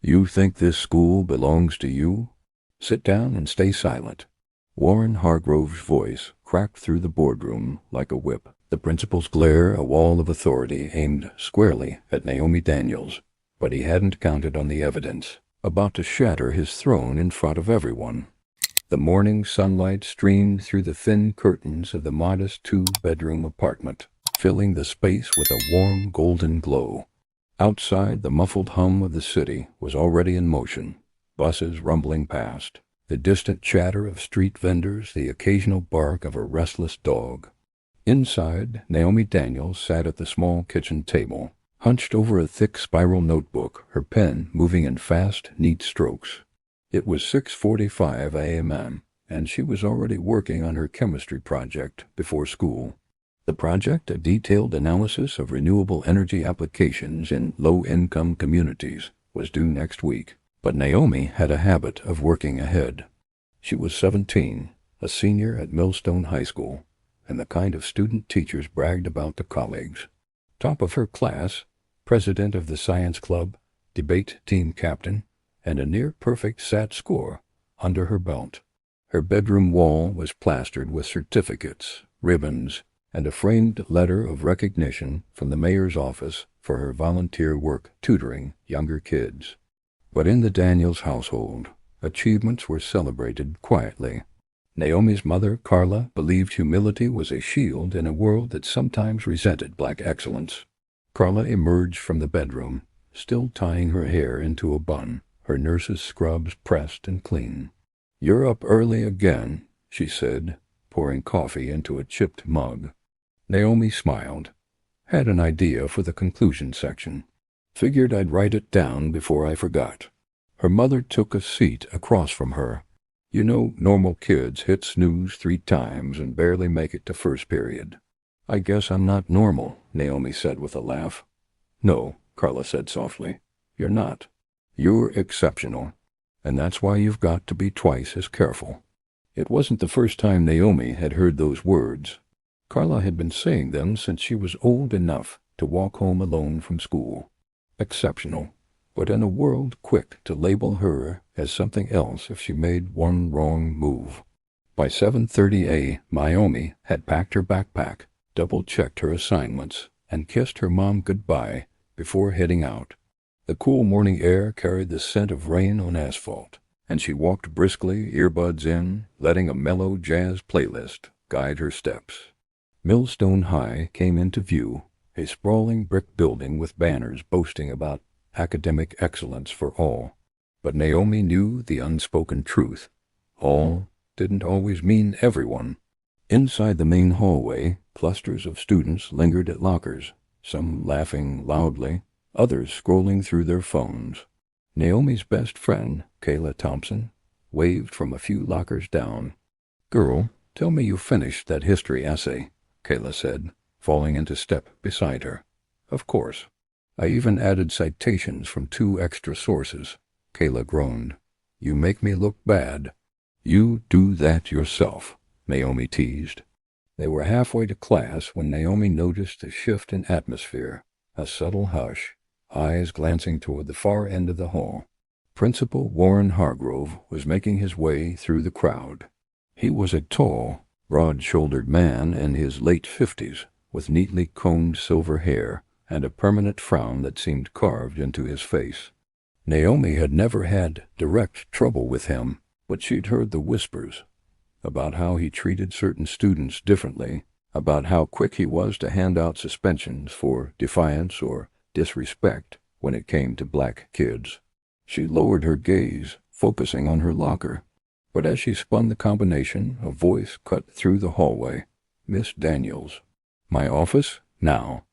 You think this school belongs to you? Sit down and stay silent." Warren Hargrove's voice cracked through the boardroom like a whip. The principal's glare, a wall of authority aimed squarely at Naomi Daniels, but he hadn't counted on the evidence, about to shatter his throne in front of everyone. The morning sunlight streamed through the thin curtains of the modest two-bedroom apartment, filling the space with a warm golden glow. Outside, the muffled hum of the city was already in motion, buses rumbling past, the distant chatter of street vendors, the occasional bark of a restless dog. Inside, Naomi Daniels sat at the small kitchen table, hunched over a thick spiral notebook, her pen moving in fast, neat strokes. It was 6:45 a.m., and she was already working on her chemistry project before school. The project, a detailed analysis of renewable energy applications in low-income communities, was due next week, but Naomi had a habit of working ahead. She was 17, a senior at Millstone High School, and the kind of student teachers bragged about to colleagues. Top of her class, president of the science club, debate team captain, and a near-perfect SAT score under her belt. Her bedroom wall was plastered with certificates, ribbons, and a framed letter of recognition from the mayor's office for her volunteer work tutoring younger kids. But in the Daniels household, achievements were celebrated quietly. Naomi's mother, Carla, believed humility was a shield in a world that sometimes resented black excellence. Carla emerged from the bedroom, still tying her hair into a bun, her nurse's scrubs pressed and clean. "You're up early again," she said, pouring coffee into a chipped mug. Naomi smiled. "Had an idea for the conclusion section. Figured I'd write it down before I forgot." Her mother took a seat across from her. "You know, normal kids hit snooze 3 times and barely make it to first period." "I guess I'm not normal," Naomi said with a laugh. "No," Carla said softly. "You're not. You're exceptional. And that's why you've got to be twice as careful." It wasn't the first time Naomi had heard those words. Carla had been saying them since she was old enough to walk home alone from school. Exceptional, but in a world quick to label her as something else if she made one wrong move. By 7:30 Naomi had packed her backpack, double-checked her assignments, and kissed her mom goodbye before heading out. The cool morning air carried the scent of rain on asphalt, and she walked briskly, earbuds in, letting a mellow jazz playlist guide her steps. Millstone High came into view, a sprawling brick building with banners boasting about academic excellence for all. But Naomi knew the unspoken truth. All didn't always mean everyone. Inside the main hallway, clusters of students lingered at lockers, some laughing loudly, others scrolling through their phones. Naomi's best friend, Kayla Thompson, waved from a few lockers down. "Girl, tell me you finished that history essay," Kayla said, falling into step beside her. "Of course. I even added citations from 2 extra sources," Kayla groaned. "You make me look bad." "You do that yourself," Naomi teased. They were halfway to class when Naomi noticed a shift in atmosphere, a subtle hush, eyes glancing toward the far end of the hall. Principal Warren Hargrove was making his way through the crowd. He was a tall, broad-shouldered man in his late 50s, with neatly combed silver hair and a permanent frown that seemed carved into his face. Naomi had never had direct trouble with him, but she'd heard the whispers about how he treated certain students differently, about how quick he was to hand out suspensions for defiance or disrespect when it came to black kids. She lowered her gaze, focusing on her locker. But as she spun the combination, a voice cut through the hallway. "Miss Daniels." "My office? Now."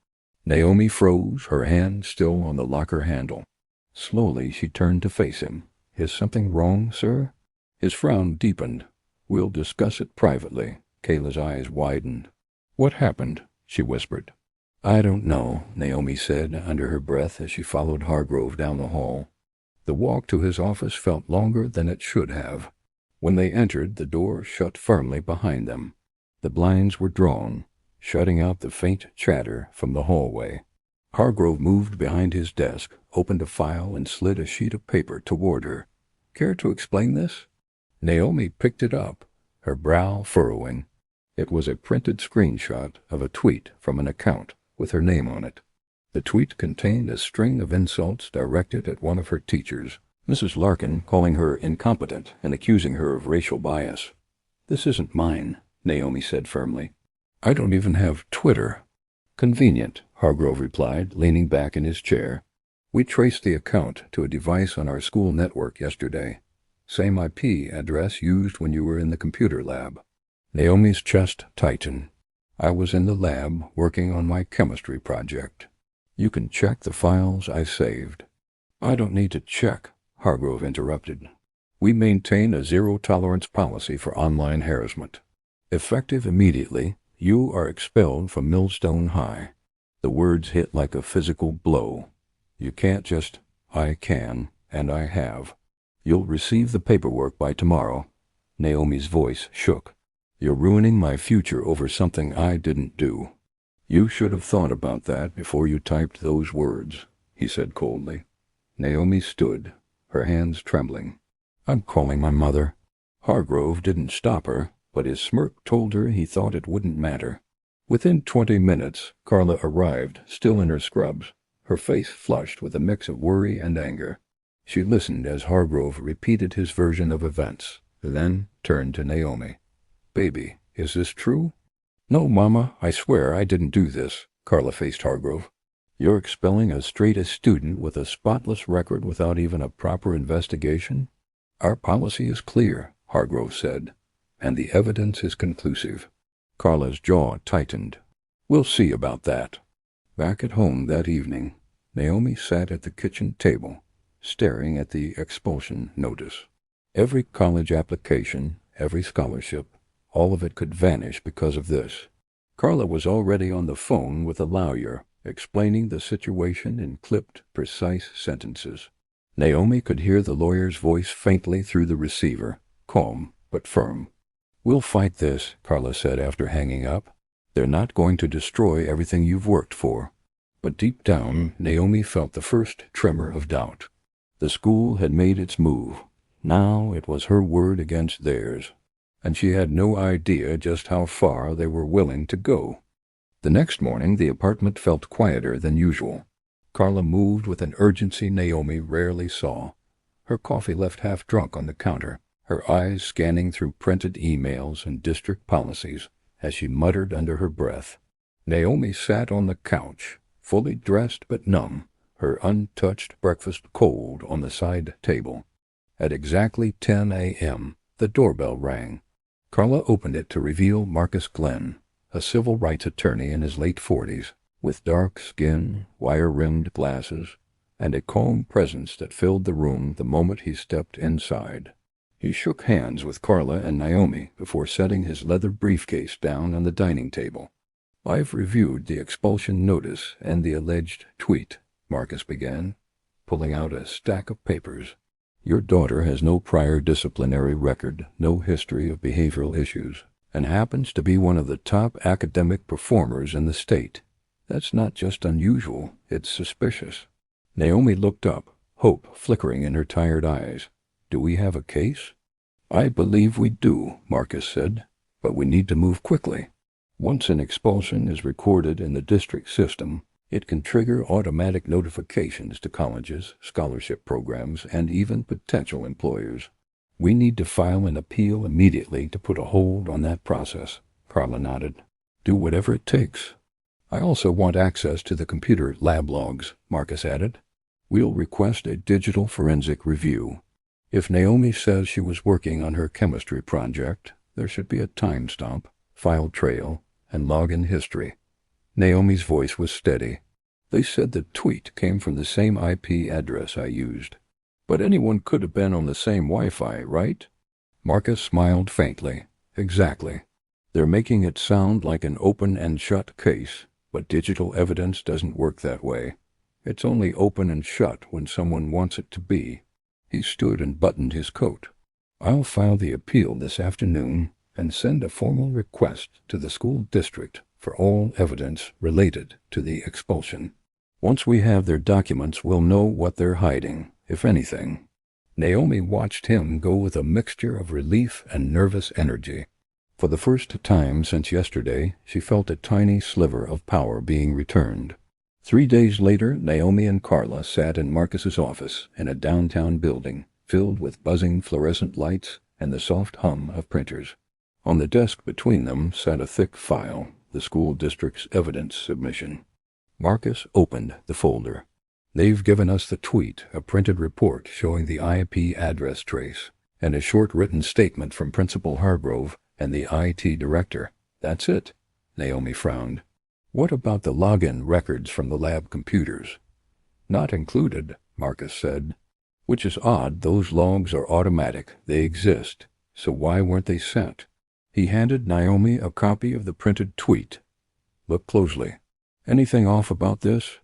Naomi froze, her hand still on the locker handle. Slowly she turned to face him. "Is something wrong, sir?" His frown deepened. "We'll discuss it privately." Kayla's eyes widened. "What happened?" she whispered. "I don't know," Naomi said under her breath as she followed Hargrove down the hall. The walk to his office felt longer than it should have. When they entered, the door shut firmly behind them. The blinds were drawn, shutting out the faint chatter from the hallway. Hargrove moved behind his desk, opened a file, and slid a sheet of paper toward her. Care to explain this? Naomi picked it up, her brow furrowing. It was a printed screenshot of a tweet from an account with her name on it. The tweet contained a string of insults directed at one of her teachers, Mrs. Larkin, calling her incompetent and accusing her of racial bias. "This isn't mine," Naomi said firmly. "I don't even have Twitter." "Convenient," Hargrove replied, leaning back in his chair. "We traced the account to a device on our school network yesterday. Same IP address used when you were in the computer lab." Naomi's chest tightened. "I was in the lab working on my chemistry project. You can check the files I saved." "I don't need to check," Hargrove interrupted. "We maintain a zero-tolerance policy for online harassment. Effective immediately, you are expelled from Millstone High." The words hit like a physical blow. "You can't just, 'I can, and I have.' You'll receive the paperwork by tomorrow." Naomi's voice shook. "You're ruining my future over something I didn't do." "You should have thought about that before you typed those words," he said coldly. Naomi stood, her hands trembling. "I'm calling my mother." Hargrove didn't stop her, but his smirk told her he thought it wouldn't matter. Within 20 minutes, Carla arrived, still in her scrubs, her face flushed with a mix of worry and anger. She listened as Hargrove repeated his version of events, then turned to Naomi. "Baby, is this true?" "No, Mama, I swear I didn't do this," Carla faced Hargrove. "You're expelling a straight-A student with a spotless record without even a proper investigation?" "Our policy is clear," Hargrove said, "and the evidence is conclusive." Carla's jaw tightened. "We'll see about that." Back at home that evening, Naomi sat at the kitchen table, staring at the expulsion notice. Every college application, every scholarship, all of it could vanish because of this. Carla was already on the phone with a lawyer, explaining the situation in clipped, precise sentences. Naomi could hear the lawyer's voice faintly through the receiver, calm but firm. "We'll fight this," Carla said after hanging up. "They're not going to destroy everything you've worked for." But deep down, Naomi felt the first tremor of doubt. The school had made its move. Now it was her word against theirs, and she had no idea just how far they were willing to go. The next morning, the apartment felt quieter than usual. Carla moved with an urgency Naomi rarely saw. Her coffee left half drunk on the counter, her eyes scanning through printed emails and district policies as she muttered under her breath. Naomi sat on the couch, fully dressed but numb, her untouched breakfast cold on the side table. At exactly 10 a.m., the doorbell rang. Carla opened it to reveal Marcus Glenn, a civil rights attorney in his late 40s, with dark skin, wire-rimmed glasses, and a calm presence that filled the room the moment he stepped inside. He shook hands with Carla and Naomi before setting his leather briefcase down on the dining table. "I've reviewed the expulsion notice and the alleged tweet," Marcus began, pulling out a stack of papers. "Your daughter has no prior disciplinary record, no history of behavioral issues, and happens to be one of the top academic performers in the state. That's not just unusual, it's suspicious." Naomi looked up, hope flickering in her tired eyes. "Do we have a case?" "I believe we do," Marcus said, "but we need to move quickly. Once an expulsion is recorded in the district system, it can trigger automatic notifications to colleges, scholarship programs, and even potential employers. We need to file an appeal immediately to put a hold on that process." Carla nodded. "Do whatever it takes." "I also want access to the computer lab logs," Marcus added. "We'll request a digital forensic review. If Naomi says she was working on her chemistry project, there should be a timestamp, file trail, and login history." Naomi's voice was steady. "They said the tweet came from the same IP address I used. But anyone could have been on the same Wi-Fi, right?" Marcus smiled faintly. "Exactly. They're making it sound like an open and shut case, but digital evidence doesn't work that way. It's only open and shut when someone wants it to be." He stood and buttoned his coat. "I'll file the appeal this afternoon and send a formal request to the school district for all evidence related to the expulsion." Once we have their documents, we'll know what they're hiding, if anything." Naomi watched him go with a mixture of relief and nervous energy. For the first time since yesterday, she felt a tiny sliver of power being returned. 3 days later, Naomi and Carla sat in Marcus's office in a downtown building filled with buzzing fluorescent lights and the soft hum of printers. On the desk between them sat a thick file, the school district's evidence submission. Marcus opened the folder. "They've given us the tweet, a printed report showing the IP address trace, and a short written statement from Principal Hargrove and the IT director. That's it." Naomi frowned. "What about the login records from the lab computers?" "Not included," Marcus said. "Which is odd. Those logs are automatic. They exist. So why weren't they sent?" He handed Naomi a copy of the printed tweet. "Look closely. Anything off about this?"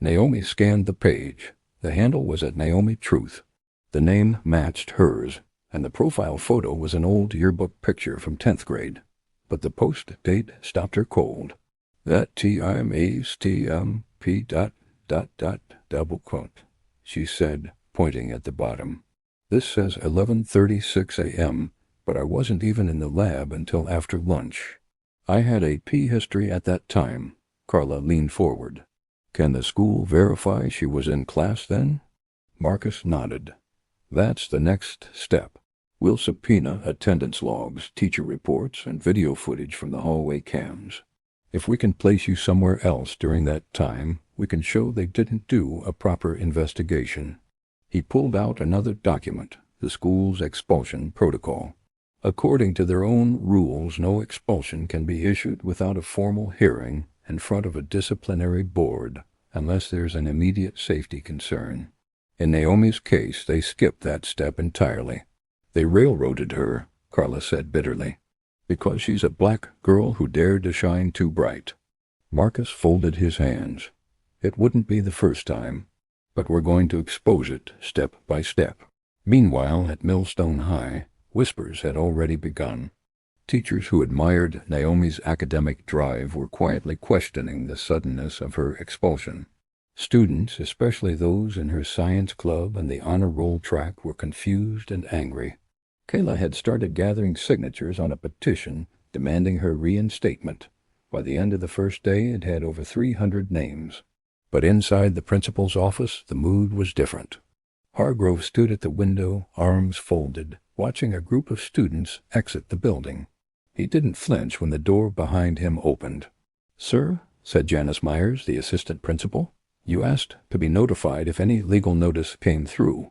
Naomi scanned the page. The handle was at Naomi Truth. The name matched hers, and the profile photo was an old yearbook picture from 10th grade. But the post date stopped her cold. "That TIME's TMP ... double quote," she said, pointing at the bottom. "This says 11:36 a.m., but I wasn't even in the lab until after lunch. I had a P history at that time." Carla leaned forward. "Can the school verify she was in class then?" Marcus nodded. "That's the next step. We'll subpoena attendance logs, teacher reports, and video footage from the hallway cams. If we can place you somewhere else during that time, we can show they didn't do a proper investigation." He pulled out another document, the school's expulsion protocol. According to their own rules, no expulsion can be issued without a formal hearing in front of a disciplinary board, unless there's an immediate safety concern. In Naomi's case, they skipped that step entirely. "They railroaded her," Carla said bitterly, "because she's a black girl who dared to shine too bright." Marcus folded his hands. "It wouldn't be the first time, but we're going to expose it step by step." Meanwhile, at Millstone High, whispers had already begun. Teachers who admired Naomi's academic drive were quietly questioning the suddenness of her expulsion. Students, especially those in her science club and the honor roll track, were confused and angry. Kayla had started gathering signatures on a petition demanding her reinstatement. By the end of the first day, it had over 300 names. But inside the principal's office, the mood was different. Hargrove stood at the window, arms folded, watching a group of students exit the building. He didn't flinch when the door behind him opened. "Sir," said Janice Myers, the assistant principal, "you asked to be notified if any legal notice came through.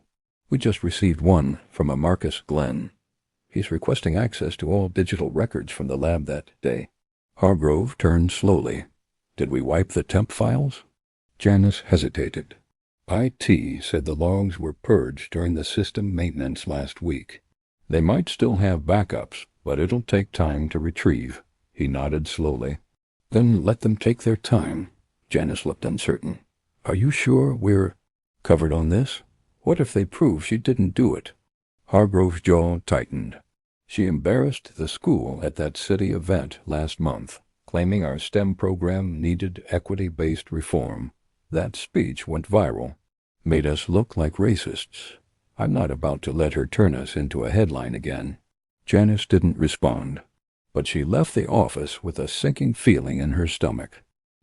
We just received one from a Marcus Glenn. He's requesting access to all digital records from the lab that day." Hargrove turned slowly. "Did we wipe the temp files?" Janice hesitated. IT said the logs were purged during the system maintenance last week. "They might still have backups, but it'll take time to retrieve." He nodded slowly. "Then let them take their time." Janice looked uncertain. "Are you sure we're covered on this? What if they prove she didn't do it?" Hargrove's jaw tightened. "She embarrassed the school at that city event last month, claiming our STEM program needed equity-based reform. That speech went viral. Made us look like racists. I'm not about to let her turn us into a headline again." Janice didn't respond, but she left the office with a sinking feeling in her stomach.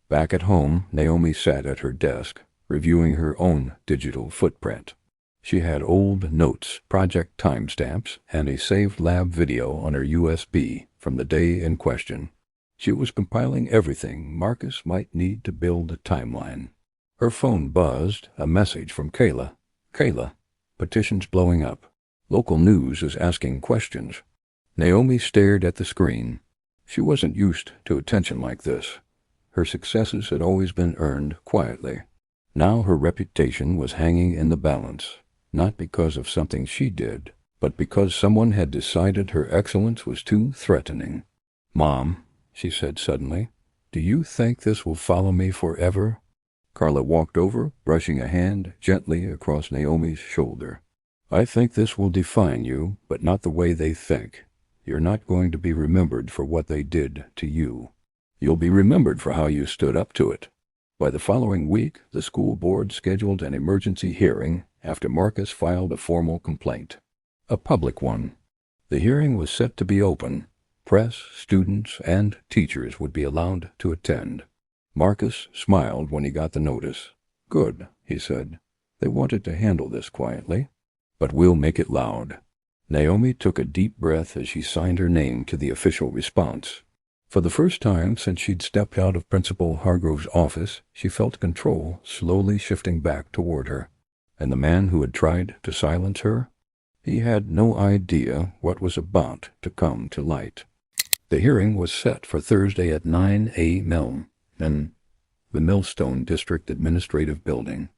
Back at home, Naomi sat at her desk, reviewing her own digital footprint. She had old notes, project timestamps, and a saved lab video on her USB from the day in question. She was compiling everything Marcus might need to build a timeline. Her phone buzzed, a message from Kayla. "Kayla, petition's blowing up. Local news is asking questions." Naomi stared at the screen. She wasn't used to attention like this. Her successes had always been earned quietly. Now her reputation was hanging in the balance, not because of something she did, but because someone had decided her excellence was too threatening. "Mom," she said suddenly, "do you think this will follow me forever?" Carla walked over, brushing a hand gently across Naomi's shoulder. "I think this will define you, but not the way they think. You're not going to be remembered for what they did to you. You'll be remembered for how you stood up to it. By the following week, the school board scheduled an emergency hearing after Marcus filed a formal complaint. A public one. The hearing was set to be open. Press, students, and teachers would be allowed to attend. Marcus smiled when he got the notice. "Good," he said. "They wanted to handle this quietly, but we'll make it loud." Naomi took a deep breath as she signed her name to the official response. For the first time since she'd stepped out of Principal Hargrove's office, she felt control slowly shifting back toward her. And the man who had tried to silence her? He had no idea what was about to come to light. The hearing was set for Thursday at 9 a.m. in the Millstone District Administrative Building,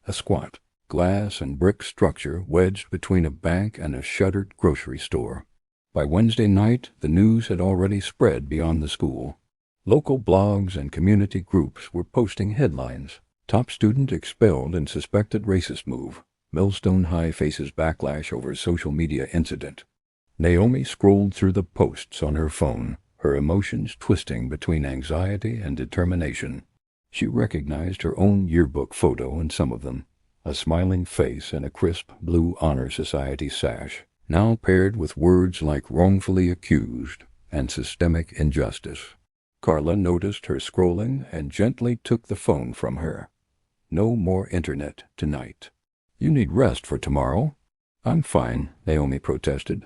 a squat, glass and brick structure wedged between a bank and a shuttered grocery store. By Wednesday night, the news had already spread beyond the school. Local blogs and community groups were posting headlines. Top student expelled in suspected racist move. Millstone High faces backlash over social media incident. Naomi scrolled through the posts on her phone, her emotions twisting between anxiety and determination. She recognized her own yearbook photo in some of them, a smiling face and a crisp blue Honor Society sash, now paired with words like wrongfully accused and systemic injustice. Carla noticed her scrolling and gently took the phone from her. "No more internet tonight. You need rest for tomorrow." "I'm fine," Naomi protested.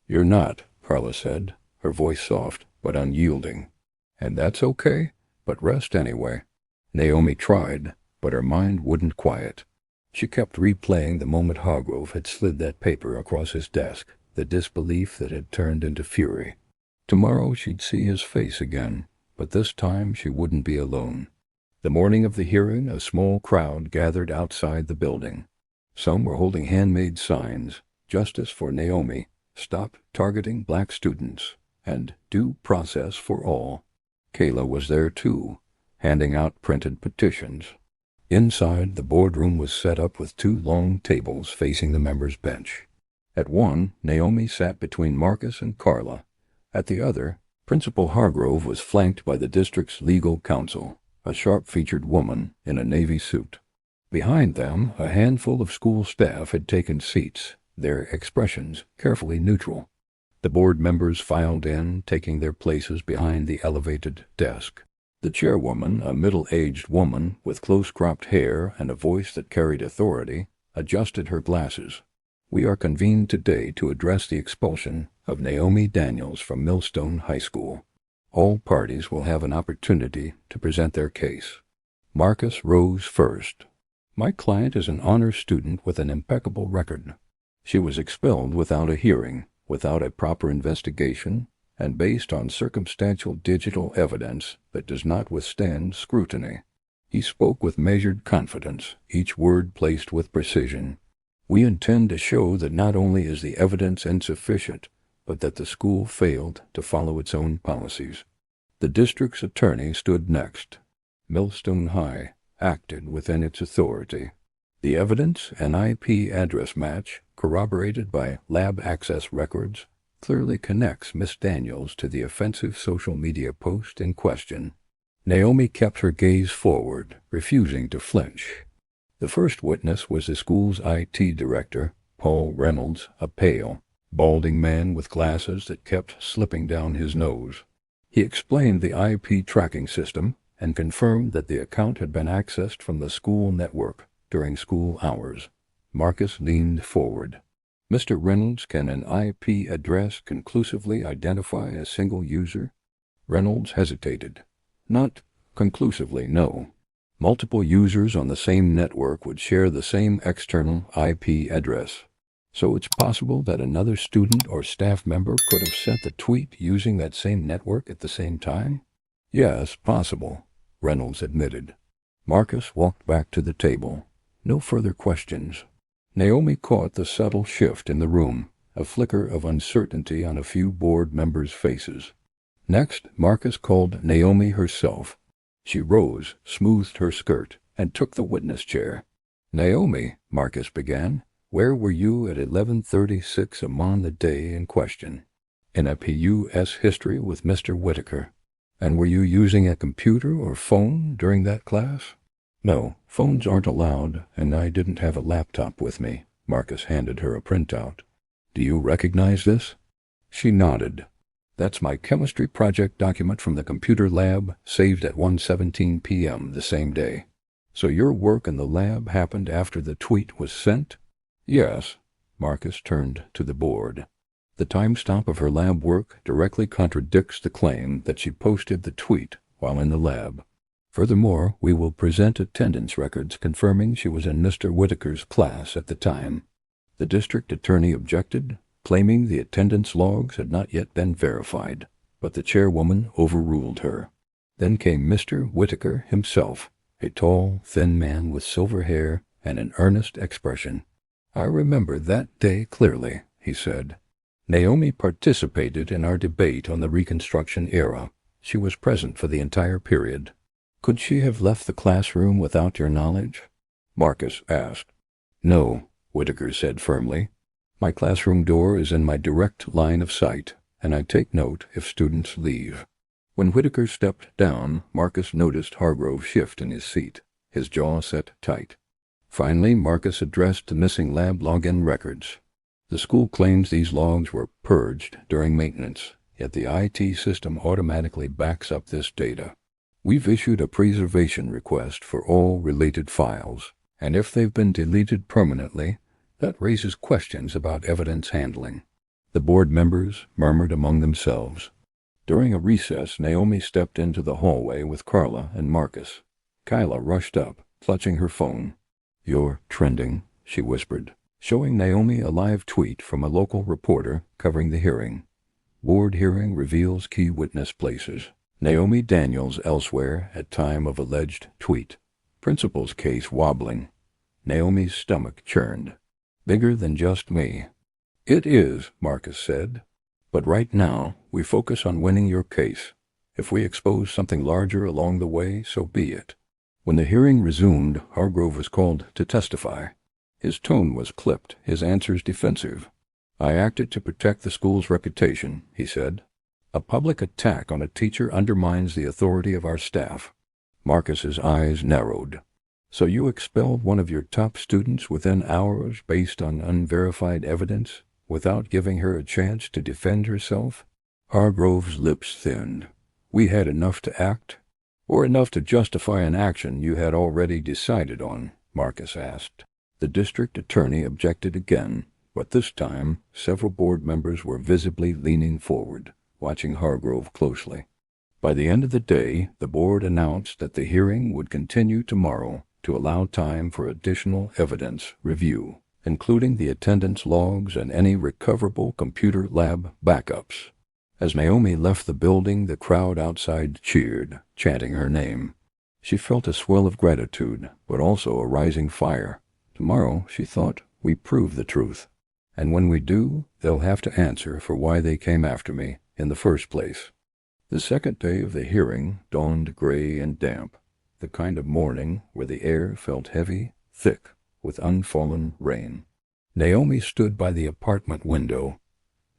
"You're not," Carla said, her voice soft but unyielding. "And that's okay, but rest anyway." Naomi tried, but her mind wouldn't quiet. She kept replaying the moment Hargrove had slid that paper across his desk, the disbelief that had turned into fury. Tomorrow she'd see his face again, but this time she wouldn't be alone. The morning of the hearing, a small crowd gathered outside the building. Some were holding handmade signs, "Justice for Naomi," "Stop targeting black students," and "Due process for all." Kayla was there too, handing out printed petitions. Inside, the boardroom was set up with two long tables facing the members' bench. At one, Naomi sat between Marcus and Carla. At the other, Principal Hargrove was flanked by the district's legal counsel, a sharp-featured woman in a navy suit. Behind them, a handful of school staff had taken seats, their expressions carefully neutral. The board members filed in, taking their places behind the elevated desk. The chairwoman, a middle-aged woman with close-cropped hair and a voice that carried authority, adjusted her glasses. "We are convened today to address the expulsion of Naomi Daniels from Millstone High School. All parties will have an opportunity to present their case." Marcus rose first. "My client is an honor student with an impeccable record. She was expelled without a hearing, without a proper investigation, and based on circumstantial digital evidence that does not withstand scrutiny." He spoke with measured confidence, each word placed with precision. "We intend to show that not only is the evidence insufficient, but that the school failed to follow its own policies." The district's attorney stood next. Millstone High acted within its authority. The evidence, an IP address match, corroborated by lab access records, clearly connects Miss Daniels to the offensive social media post in question. Naomi kept her gaze forward, refusing to flinch. The first witness was the school's IT director, Paul Reynolds, a pale, balding man with glasses that kept slipping down his nose. He explained the IP tracking system and confirmed that the account had been accessed from the school network during school hours. Marcus leaned forward. "Mr. Reynolds, can an IP address conclusively identify a single user?" Reynolds hesitated. "Not conclusively, no. Multiple users on the same network would share the same external IP address. So it's possible that another student or staff member could have sent the tweet using that same network at the same time?" "Yes, possible," Reynolds admitted. Marcus walked back to the table. No further questions. Naomi caught the subtle shift in the room, a flicker of uncertainty on a few board members' faces. Next, Marcus called Naomi herself. She rose, smoothed her skirt, and took the witness chair. "Naomi," Marcus began, "where were you at 11:36 on the day in question?" "In a PUS history with Mr. Whitaker." "And were you using a computer or phone during that class?" No, phones aren't allowed, and I didn't have a laptop with me. Marcus handed her a printout. Do you recognize this? She nodded. That's my chemistry project document from the computer lab, saved at 1:17 p.m. the same day. So your work in the lab happened after the tweet was sent? Yes. Marcus turned to the board. The timestamp of her lab work directly contradicts the claim that she posted the tweet while in the lab. Furthermore, we will present attendance records confirming she was in Mr. Whitaker's class at the time. The district attorney objected, claiming the attendance logs had not yet been verified, but the chairwoman overruled her. Then came Mr. Whitaker himself, a tall, thin man with silver hair and an earnest expression. I remember that day clearly, he said. Naomi participated in our debate on the Reconstruction era. She was present for the entire period. Could she have left the classroom without your knowledge? Marcus asked. No, Whitaker said firmly. My classroom door is in my direct line of sight, and I take note if students leave. When Whitaker stepped down, Marcus noticed Hargrove shift in his seat, his jaw set tight. Finally, Marcus addressed the missing lab login records. The school claims these logs were purged during maintenance, yet the IT system automatically backs up this data. We've issued a preservation request for all related files, and if they've been deleted permanently, that raises questions about evidence handling. The board members murmured among themselves. During a recess, Naomi stepped into the hallway with Carla and Marcus. Kyla rushed up, clutching her phone. You're trending, she whispered, showing Naomi a live tweet from a local reporter covering the hearing. Board hearing reveals key witness places. Naomi Daniels elsewhere at time of alleged tweet. Principal's case wobbling. Naomi's stomach churned. Bigger than just me. It is, Marcus said. But right now, we focus on winning your case. If we expose something larger along the way, so be it. When the hearing resumed, Hargrove was called to testify. His tone was clipped, his answers defensive. I acted to protect the school's reputation, he said. A public attack on a teacher undermines the authority of our staff. Marcus's eyes narrowed. So you expelled one of your top students within hours based on unverified evidence, without giving her a chance to defend herself? Hargrove's lips thinned. We had enough to act? Or enough to justify an action you had already decided on? Marcus asked. The district attorney objected again, but this time several board members were visibly leaning forward, watching Hargrove closely. By the end of the day, the board announced that the hearing would continue tomorrow to allow time for additional evidence review, including the attendance logs and any recoverable computer lab backups. As Naomi left the building, the crowd outside cheered, chanting her name. She felt a swell of gratitude, but also a rising fire. Tomorrow, she thought, we prove the truth. And when we do, they'll have to answer for why they came after me in the first place. The second day of the hearing dawned gray and damp, the kind of morning where the air felt heavy, thick, with unfallen rain. Naomi stood by the apartment window,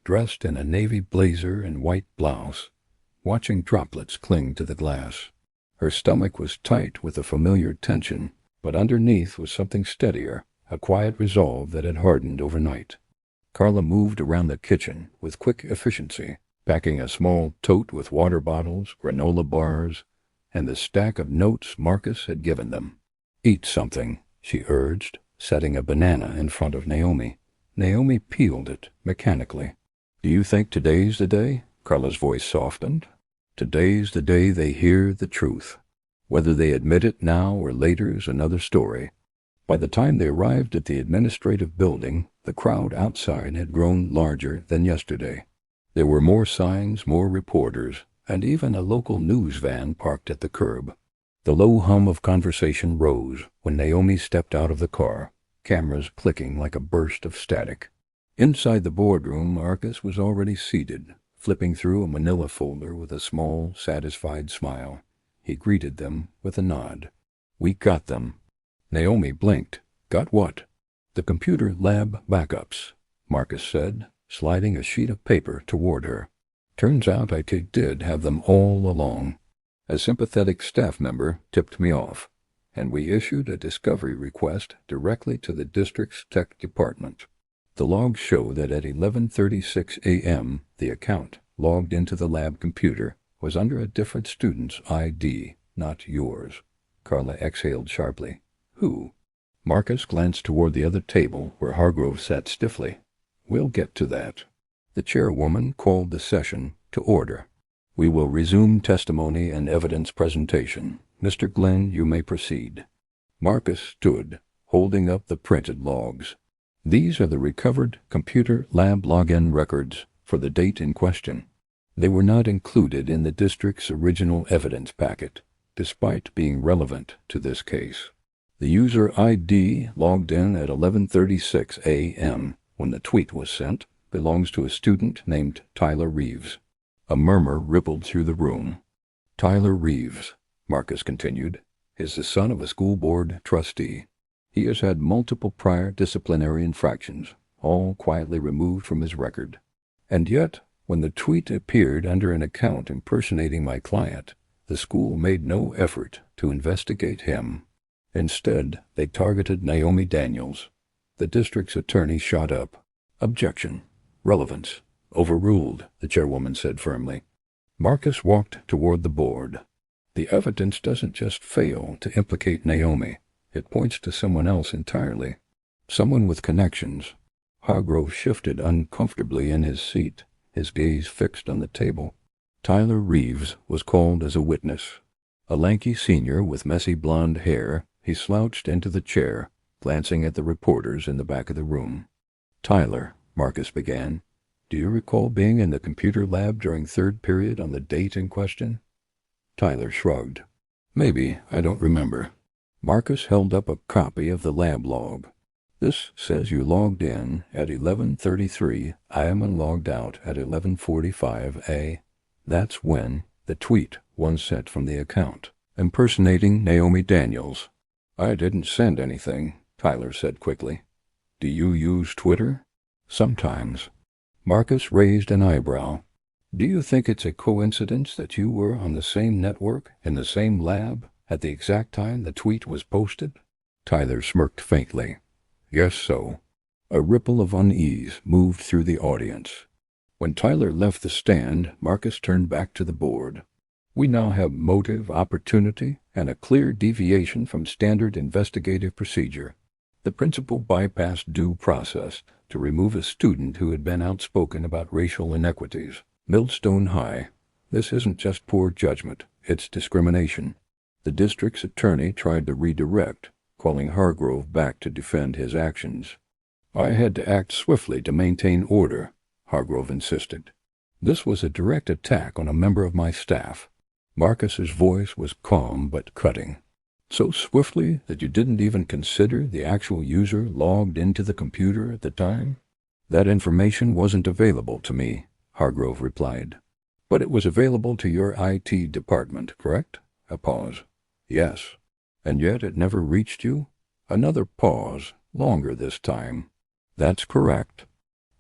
dressed in a navy blazer and white blouse, watching droplets cling to the glass. Her stomach was tight with a familiar tension, but underneath was something steadier, a quiet resolve that had hardened overnight. Carla moved around the kitchen with quick efficiency, packing a small tote with water bottles, granola bars, and the stack of notes Marcus had given them. Eat something, she urged, setting a banana in front of Naomi. Naomi peeled it mechanically. Do you think today's the day? Carla's voice softened. Today's the day they hear the truth. Whether they admit it now or later is another story. By the time they arrived at the administrative building, the crowd outside had grown larger than yesterday. There were more signs, more reporters, and even a local news van parked at the curb. The low hum of conversation rose when Naomi stepped out of the car, cameras clicking like a burst of static. Inside the boardroom, Marcus was already seated, flipping through a manila folder with a small, satisfied smile. He greeted them with a nod. We got them. Naomi blinked. Got what? The computer lab backups, Marcus said, sliding a sheet of paper toward her. Turns out I did have them all along. A sympathetic staff member tipped me off. and we issued a discovery request directly to the district's tech department. The logs show that at 11:36 a.m., the account logged into the lab computer was under a different student's ID, not yours." Carla exhaled sharply. "Who?" Marcus glanced toward the other table where Hargrove sat stiffly. "We'll get to that." The chairwoman called the session to order. "We will resume testimony and evidence presentation. Mr. Glenn, you may proceed." Marcus stood, holding up the printed logs. "These are the recovered computer lab login records for the date in question. They were not included in the district's original evidence packet, despite being relevant to this case. The user ID logged in at 11:36 a.m. when the tweet was sent belongs to a student named Tyler Reeves." A murmur rippled through the room. "Tyler Reeves," Marcus continued, "is the son of a school board trustee. He has had multiple prior disciplinary infractions, all quietly removed from his record. And yet, when the tweet appeared under an account impersonating my client, the school made no effort to investigate him. Instead, they targeted Naomi Daniels." The district's attorney shot up. "Objection. Relevance. Overruled," the chairwoman said firmly. Marcus walked toward the board. "The evidence doesn't just fail to implicate Naomi. It points to someone else entirely. Someone with connections." Hargrove shifted uncomfortably in his seat, his gaze fixed on the table. Tyler Reeves was called as a witness. A lanky senior with messy blonde hair, he slouched into the chair, glancing at the reporters in the back of the room. "Tyler," Marcus began, "do you recall being in the computer lab during third period on the date in question?" Tyler shrugged. "Maybe, I don't remember." Marcus held up a copy of the lab log. "This says you logged in at 11:33 a.m. and logged out at 11:45 a.m. That's when the tweet was sent from the account, impersonating Naomi Daniels." "I didn't send anything," Tyler said quickly. "Do you use Twitter?" "Sometimes." Marcus raised an eyebrow. "Do you think it's a coincidence that you were on the same network, in the same lab, at the exact time the tweet was posted?" Tyler smirked faintly. "Yes, so." A ripple of unease moved through the audience. When Tyler left the stand, Marcus turned back to the board. "We now have motive, opportunity, and a clear deviation from standard investigative procedure. The principal bypassed due process to remove a student who had been outspoken about racial inequities. Millstone High. This isn't just poor judgment, it's discrimination." The district's attorney tried to redirect, calling Hargrove back to defend his actions. "I had to act swiftly to maintain order," Hargrove insisted. "This was a direct attack on a member of my staff." Marcus's voice was calm but cutting. "So swiftly that you didn't even consider the actual user logged into the computer at the time?" "That information wasn't available to me," Hargrove replied. "But it was available to your IT department, correct?" A pause. "Yes." "And yet it never reached you?" Another pause, longer this time. "That's correct."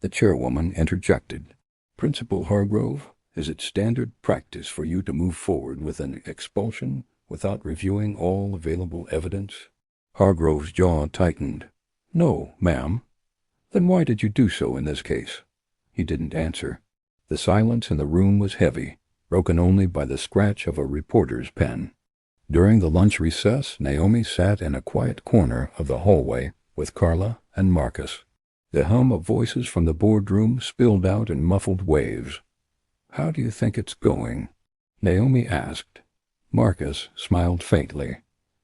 The chairwoman interjected. "Principal Hargrove, is it standard practice for you to move forward with an expulsion without reviewing all available evidence?" Hargrove's jaw tightened. "No, ma'am." "Then why did you do so in this case?" He didn't answer. The silence in the room was heavy, broken only by the scratch of a reporter's pen. During the lunch recess, Naomi sat in a quiet corner of the hallway with Carla and Marcus. The hum of voices from the boardroom spilled out in muffled waves. "How do you think it's going?" Naomi asked. Marcus smiled faintly.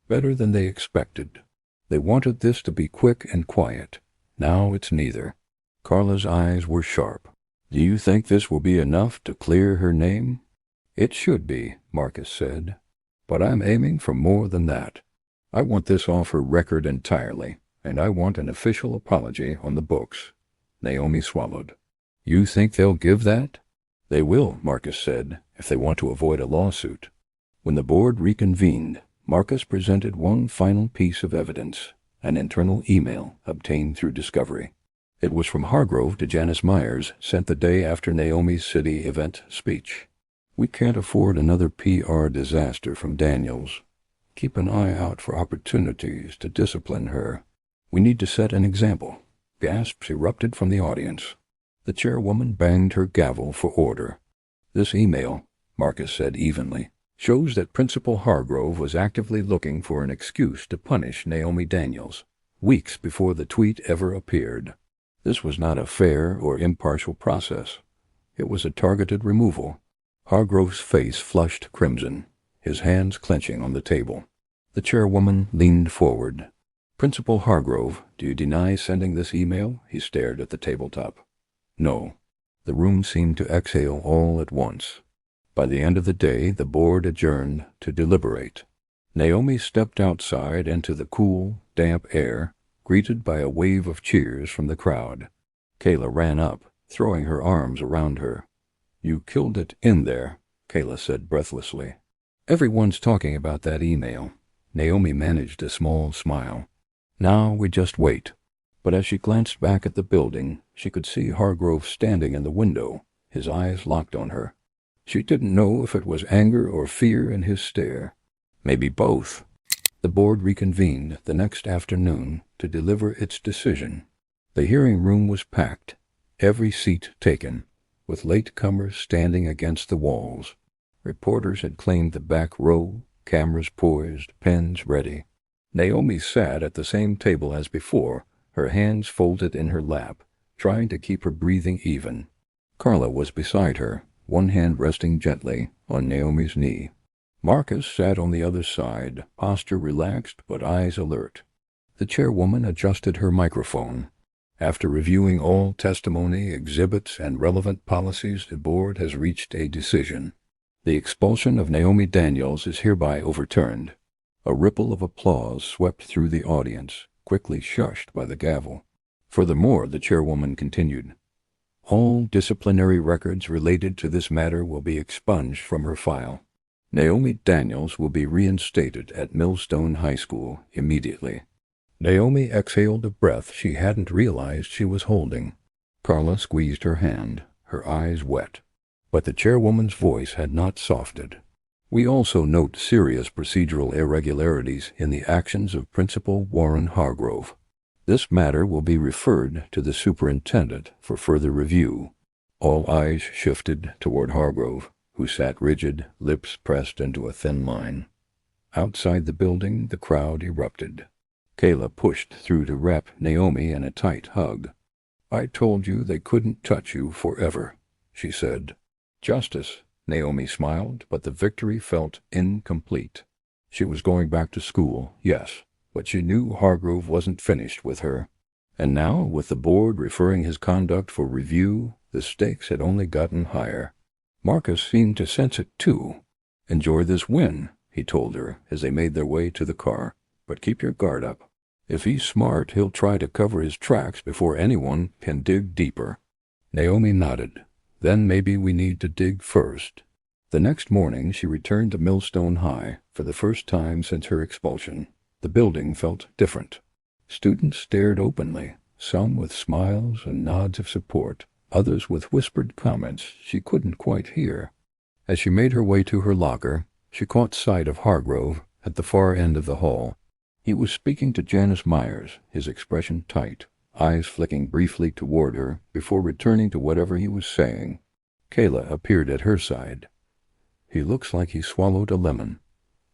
"Better than they expected. They wanted this to be quick and quiet. Now it's neither." Carla's eyes were sharp. "Do you think this will be enough to clear her name?" "It should be," Marcus said. "But I'm aiming for more than that. I want this off her record entirely, and I want an official apology on the books." Naomi swallowed. "You think they'll give that?" "They will," Marcus said, "if they want to avoid a lawsuit." When the board reconvened, Marcus presented one final piece of evidence, an internal email obtained through discovery. It was from Hargrove to Janice Myers, sent the day after Naomi's city event speech. "We can't afford another PR disaster from Daniels. Keep an eye out for opportunities to discipline her. We need to set an example." Gasps erupted from the audience. The chairwoman banged her gavel for order. "This email," Marcus said evenly, "shows that Principal Hargrove was actively looking for an excuse to punish Naomi Daniels, weeks before the tweet ever appeared. This was not a fair or impartial process. It was a targeted removal." Hargrove's face flushed crimson, his hands clenching on the table. The chairwoman leaned forward. "Principal Hargrove, do you deny sending this email?" He stared at the tabletop. "No." The room seemed to exhale all at once. By the end of the day, the board adjourned to deliberate. Naomi stepped outside into the cool, damp air, greeted by a wave of cheers from the crowd. Kayla ran up, throwing her arms around her. "You killed it in there," Kayla said breathlessly. "Everyone's talking about that email." Naomi managed a small smile. "Now we just wait." But as she glanced back at the building, she could see Hargrove standing in the window, his eyes locked on her. She didn't know if it was anger or fear in his stare. Maybe both. The board reconvened the next afternoon to deliver its decision. The hearing room was packed, every seat taken, with latecomers standing against the walls. Reporters had claimed the back row, cameras poised, pens ready. Naomi sat at the same table as before, her hands folded in her lap, trying to keep her breathing even. Carla was beside her, one hand resting gently on Naomi's knee. Marcus sat on the other side, posture relaxed but eyes alert. The chairwoman adjusted her microphone. "After reviewing all testimony, exhibits, and relevant policies, the board has reached a decision. The expulsion of Naomi Daniels is hereby overturned." A ripple of applause swept through the audience, quickly shushed by the gavel. Furthermore, the chairwoman continued, "All disciplinary records related to this matter will be expunged from her file. Naomi Daniels will be reinstated at Millstone High School immediately." Naomi exhaled a breath she hadn't realized she was holding. Carla squeezed her hand, her eyes wet. But the chairwoman's voice had not softened. "We also note serious procedural irregularities in the actions of Principal Warren Hargrove. This matter will be referred to the superintendent for further review." All eyes shifted toward Hargrove, who sat rigid, lips pressed into a thin line. Outside the building, the crowd erupted. Kayla pushed through to wrap Naomi in a tight hug. "I told you they couldn't touch you forever," she said. "Justice," Naomi smiled, but the victory felt incomplete. She was going back to school, yes, but she knew Hargrove wasn't finished with her. And now, with the board referring his conduct for review, the stakes had only gotten higher. Marcus seemed to sense it too. "Enjoy this win," he told her as they made their way to the car, "but keep your guard up. If he's smart, he'll try to cover his tracks before anyone can dig deeper." Naomi nodded. "Then maybe we need to dig first." The next morning she returned to Millstone High for the first time since her expulsion. The building felt different. Students stared openly, some with smiles and nods of support, others with whispered comments she couldn't quite hear. As she made her way to her locker, she caught sight of Hargrove at the far end of the hall. He was speaking to Janice Myers, his expression tight, eyes flicking briefly toward her before returning to whatever he was saying. Kayla appeared at her side. "He looks like he swallowed a lemon."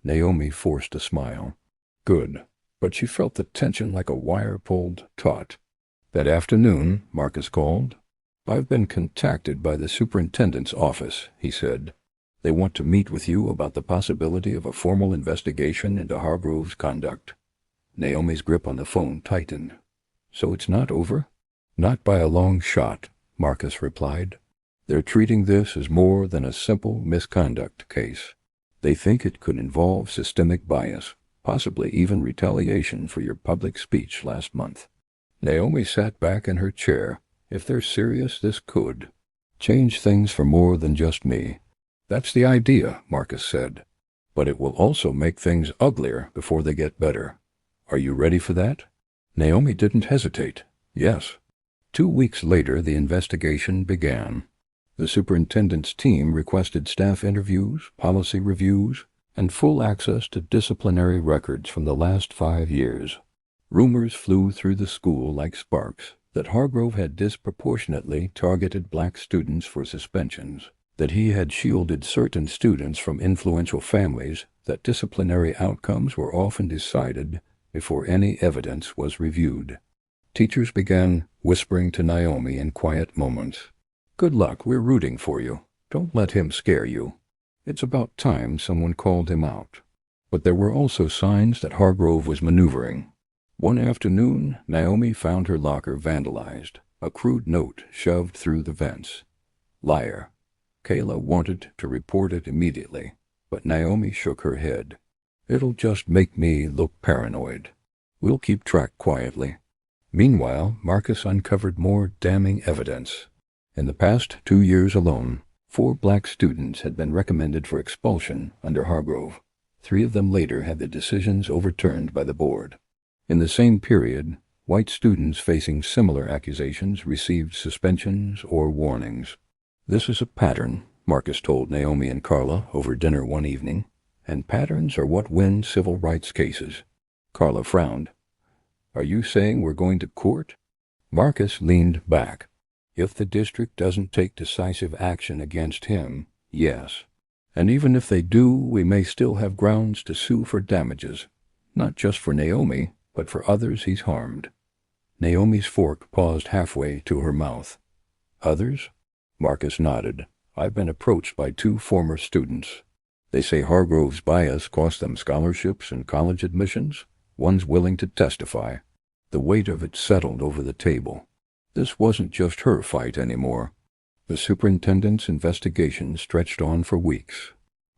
Naomi forced a smile. "Good," but she felt the tension like a wire pulled taut. That afternoon, Marcus called. "I've been contacted by the superintendent's office," he said. "They want to meet with you about the possibility of a formal investigation into Hargrove's conduct." Naomi's grip on the phone tightened. "So it's not over?" "Not by a long shot," Marcus replied. "They're treating this as more than a simple misconduct case. They think it could involve systemic bias, possibly even retaliation for your public speech last month." Naomi sat back in her chair. "If they're serious, this could change things for more than just me." "That's the idea," Marcus said. "But it will also make things uglier before they get better. Are you ready for that?" Naomi didn't hesitate. Yes. 2 weeks later, the investigation began. The superintendent's team requested staff interviews, policy reviews, and full access to disciplinary records from the last 5 years. Rumors flew through the school like sparks that Hargrove had disproportionately targeted black students for suspensions, that he had shielded certain students from influential families, that disciplinary outcomes were often decided before any evidence was reviewed. Teachers began whispering to Naomi in quiet moments, "Good luck, we're rooting for you. Don't let him scare you." It's about time someone called him out. But there were also signs that Hargrove was maneuvering. One afternoon, Naomi found her locker vandalized, a crude note shoved through the vents. "Liar." Kayla wanted to report it immediately, but Naomi shook her head. "It'll just make me look paranoid. We'll keep track quietly." Meanwhile, Marcus uncovered more damning evidence. In the past 2 years alone, 4 black students had been recommended for expulsion under Hargrove. 3 of them later had their decisions overturned by the board. In the same period, white students facing similar accusations received suspensions or warnings. "This is a pattern," Marcus told Naomi and Carla over dinner one evening, "and patterns are what win civil rights cases." Carla frowned. "Are you saying we're going to court?" Marcus leaned back. "If the district doesn't take decisive action against him, yes. And even if they do, we may still have grounds to sue for damages, not just for Naomi, but for others he's harmed." Naomi's fork paused halfway to her mouth. "Others?" Marcus nodded. "I've been approached by 2 former students. They say Hargrove's bias cost them scholarships and college admissions. One's willing to testify." The weight of it settled over the table. This wasn't just her fight anymore. The superintendent's investigation stretched on for weeks.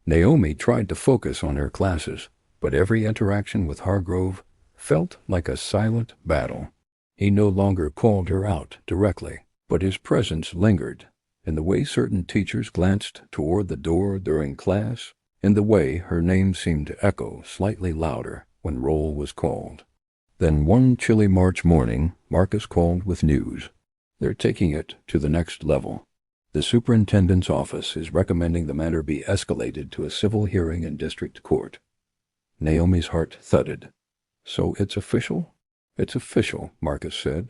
Naomi tried to focus on her classes, but every interaction with Hargrove felt like a silent battle. He no longer called her out directly, but his presence lingered, in the way certain teachers glanced toward the door during class, in the way her name seemed to echo slightly louder when roll was called. Then one chilly March morning, Marcus called with news. "They're taking it to the next level. The superintendent's office is recommending the matter be escalated to a civil hearing in district court." Naomi's heart thudded. "So it's official?" "It's official," Marcus said.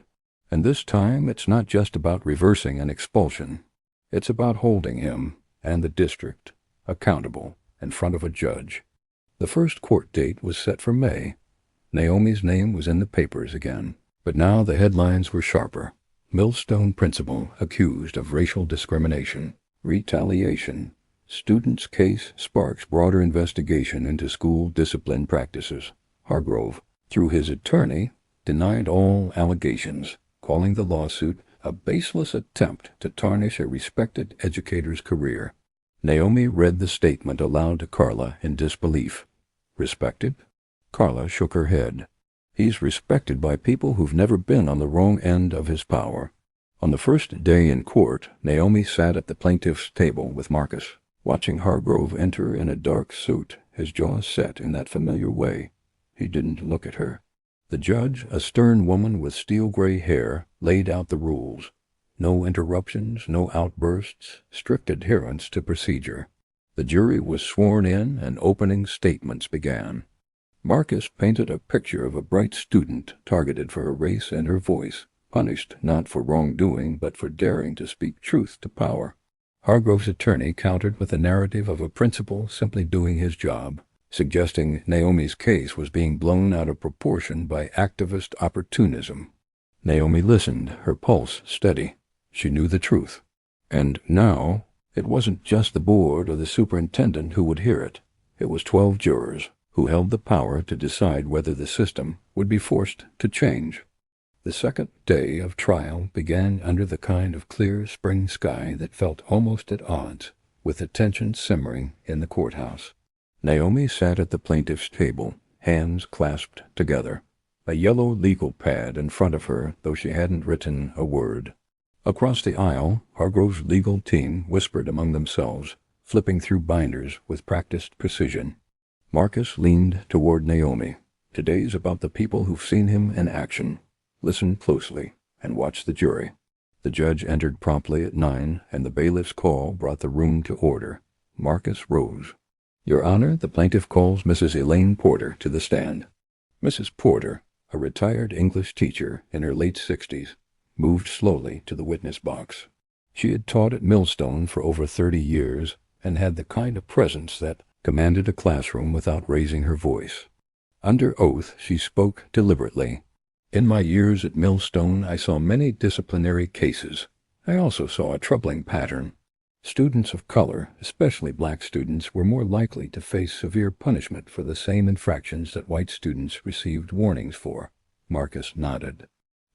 "And this time it's not just about reversing an expulsion. It's about holding him and the district accountable in front of a judge." The first court date was set for May. Naomi's name was in the papers again, but now the headlines were sharper. "Millstone principal accused of racial discrimination. Retaliation. Student's case sparks broader investigation into school discipline practices." Hargrove, through his attorney, denied all allegations, calling the lawsuit a baseless attempt to tarnish a respected educator's career. Naomi read the statement aloud to Carla in disbelief. "Respected?" Carla shook her head. "He's respected by people who've never been on the wrong end of his power." On the first day in court, Naomi sat at the plaintiff's table with Marcus, watching Hargrove enter in a dark suit, his jaw set in that familiar way. He didn't look at her. The judge, a stern woman with steel-gray hair, laid out the rules. No interruptions, no outbursts, strict adherence to procedure. The jury was sworn in and opening statements began. Marcus painted a picture of a bright student targeted for her race and her voice, punished not for wrongdoing but for daring to speak truth to power. Hargrove's attorney countered with a narrative of a principal simply doing his job, suggesting Naomi's case was being blown out of proportion by activist opportunism. Naomi listened, her pulse steady. She knew the truth. And now, it wasn't just the board or the superintendent who would hear it. It was 12 jurors who held the power to decide whether the system would be forced to change. The second day of trial began under the kind of clear spring sky that felt almost at odds with the tension simmering in the courthouse. Naomi sat at the plaintiff's table, hands clasped together, a yellow legal pad in front of her, though she hadn't written a word. Across the aisle, Hargrove's legal team whispered among themselves, flipping through binders with practiced precision. Marcus leaned toward Naomi. "Today's about the people who've seen him in action. Listen closely and watch the jury." The judge entered promptly at 9, and the bailiff's call brought the room to order. Marcus rose. Your Honor, the plaintiff calls Mrs. Elaine Porter to the stand. Mrs. Porter, a retired English teacher in her late 60s, moved slowly to the witness box. She had taught at Millstone for over 30 years and had the kind of presence that commanded a classroom without raising her voice. Under oath, she spoke deliberately. In my years at Millstone, I saw many disciplinary cases. I also saw a troubling pattern. Students of color, especially black students, were more likely to face severe punishment for the same infractions that white students received warnings for. Marcus nodded.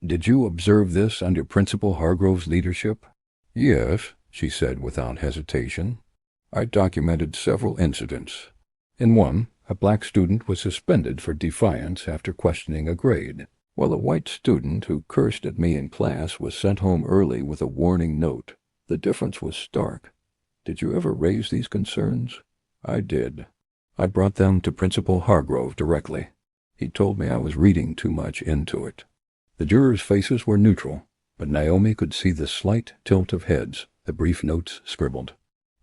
Did you observe this under Principal Hargrove's leadership? Yes, she said without hesitation. I documented several incidents. In one, a black student was suspended for defiance after questioning a grade, while a white student who cursed at me in class was sent home early with a warning note. The difference was stark. Did you ever raise these concerns? I did. I brought them to Principal Hargrove directly. He told me I was reading too much into it. The jurors' faces were neutral, but Naomi could see the slight tilt of heads, the brief notes scribbled.